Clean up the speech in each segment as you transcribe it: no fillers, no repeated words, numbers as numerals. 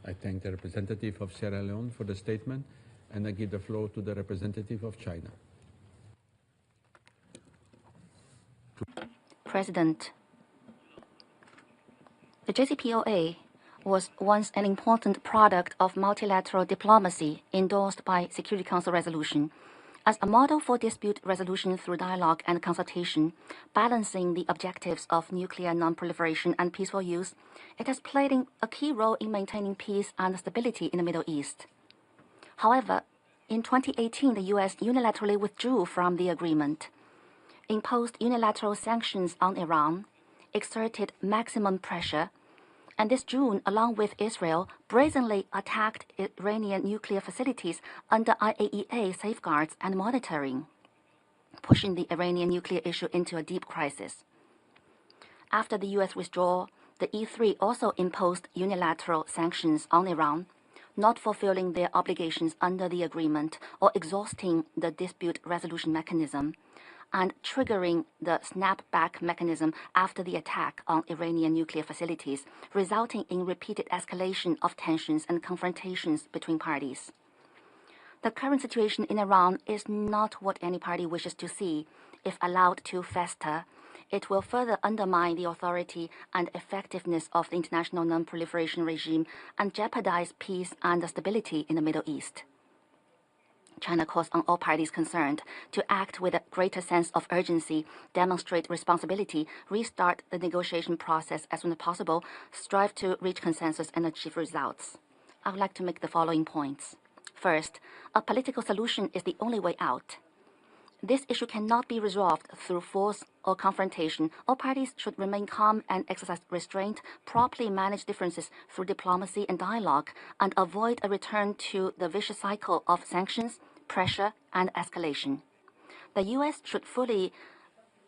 I thank the representative of Sierra Leone for the statement, and I give the floor to the representative of China. President, the JCPOA was once an important product of multilateral diplomacy endorsed by Security Council resolution as a model for dispute resolution through dialogue and consultation, balancing the objectives of nuclear non-proliferation and peaceful use. It has played a key role in maintaining peace and stability in the Middle East. However, in 2018, the U.S. unilaterally withdrew from the agreement, imposed unilateral sanctions on Iran, exerted maximum pressure, and this June, along with Israel, brazenly attacked Iranian nuclear facilities under IAEA safeguards and monitoring, pushing the Iranian nuclear issue into a deep crisis. After the U.S. withdrawal, the E3 also imposed unilateral sanctions on Iran, not fulfilling their obligations under the agreement or exhausting the dispute resolution mechanism, and triggering the snapback mechanism after the attack on Iranian nuclear facilities, resulting in repeated escalation of tensions and confrontations between parties. The current situation in Iran is not what any party wishes to see. If allowed to fester, it will further undermine the authority and effectiveness of the international non-proliferation regime and jeopardize peace and stability in the Middle East. China calls on all parties concerned to act with a greater sense of urgency, demonstrate responsibility, restart the negotiation process as soon as possible, strive to reach consensus and achieve results. I would like to make the following points. First, a political solution is the only way out. This issue cannot be resolved through force or confrontation. All parties should remain calm and exercise restraint, properly manage differences through diplomacy and dialogue, and avoid a return to the vicious cycle of sanctions, pressure, and escalation. The U.S. should fully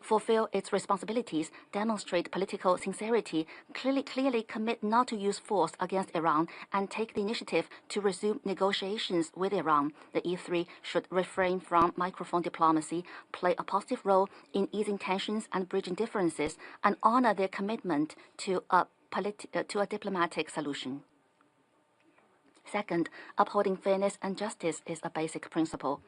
fulfill its responsibilities, demonstrate political sincerity, clearly commit not to use force against Iran, and take the initiative to resume negotiations with Iran. The E3 should refrain from microphone diplomacy, play a positive role in easing tensions and bridging differences, and honor their commitment to a diplomatic solution. Second, upholding fairness and justice is a basic principle.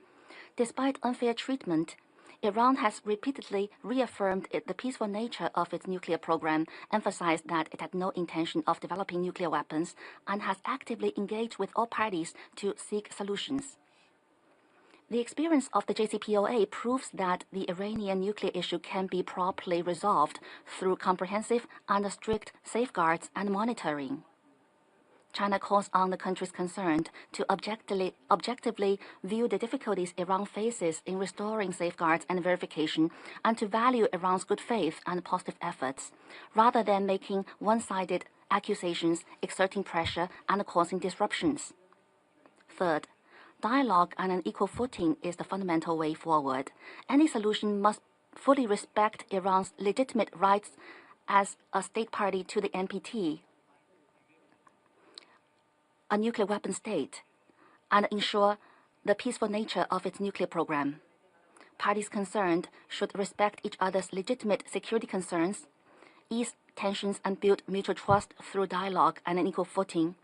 Despite unfair treatment, Iran has repeatedly reaffirmed the peaceful nature of its nuclear program, emphasized that it had no intention of developing nuclear weapons, and has actively engaged with all parties to seek solutions. The experience of the JCPOA proves that the Iranian nuclear issue can be properly resolved through comprehensive and strict safeguards and monitoring. China calls on the countries concerned to objectively view the difficulties Iran faces in restoring safeguards and verification, and to value Iran's good faith and positive efforts, rather than making one-sided accusations, exerting pressure, and causing disruptions. Third, dialogue on an equal footing is the fundamental way forward. Any solution must fully respect Iran's legitimate rights as a state party to the NPT, a nuclear weapon state, and ensure the peaceful nature of its nuclear program. Parties concerned should respect each other's legitimate security concerns, ease tensions and build mutual trust through dialogue and an equal footing,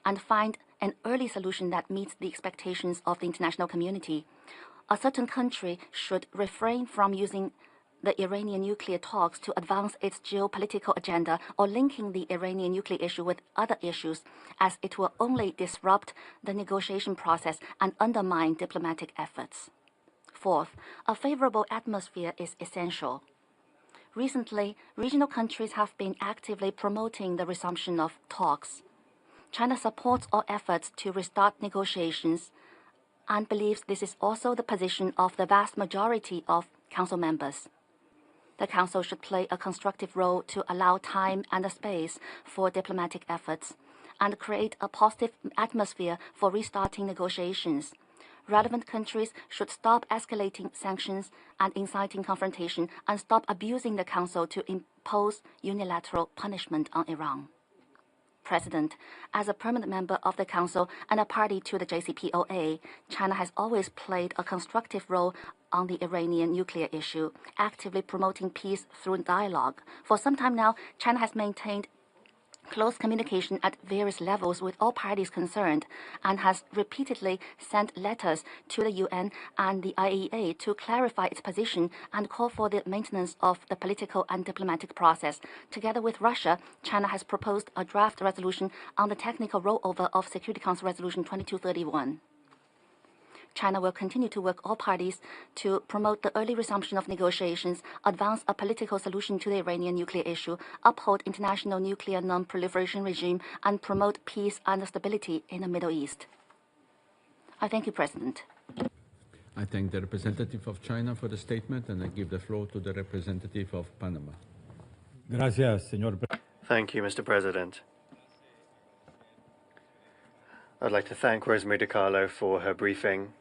and find an early solution that meets the expectations of the international community. A certain country should refrain from using the Iranian nuclear talks to advance its geopolitical agenda or linking the Iranian nuclear issue with other issues, as it will only disrupt the negotiation process and undermine diplomatic efforts. Fourth, a favorable atmosphere is essential. Recently, regional countries have been actively promoting the resumption of talks. China supports all efforts to restart negotiations and believes this is also the position of the vast majority of Council members. The Council should play a constructive role to allow time and space for diplomatic efforts and create a positive atmosphere for restarting negotiations. Relevant countries should stop escalating sanctions and inciting confrontation, and stop abusing the Council to impose unilateral punishment on Iran. President, as a permanent member of the Council and a party to the JCPOA, China has always played a constructive role on the Iranian nuclear issue, actively promoting peace through dialogue. For some time now, China has maintained close communication at various levels with all parties concerned and has repeatedly sent letters to the UN and the IAEA to clarify its position and call for the maintenance of the political and diplomatic process. Together with Russia, China has proposed a draft resolution on the technical rollover of Security Council Resolution 2231. China will continue to work all parties to promote the early resumption of negotiations, advance a political solution to the Iranian nuclear issue, uphold international nuclear non-proliferation regime, and promote peace and stability in the Middle East. I thank you, President. I thank the representative of China for the statement, and I give the floor to the representative of Panama. Gracias, señor. Thank you, Mr. President. I'd like to thank Rosemary DiCarlo for her briefing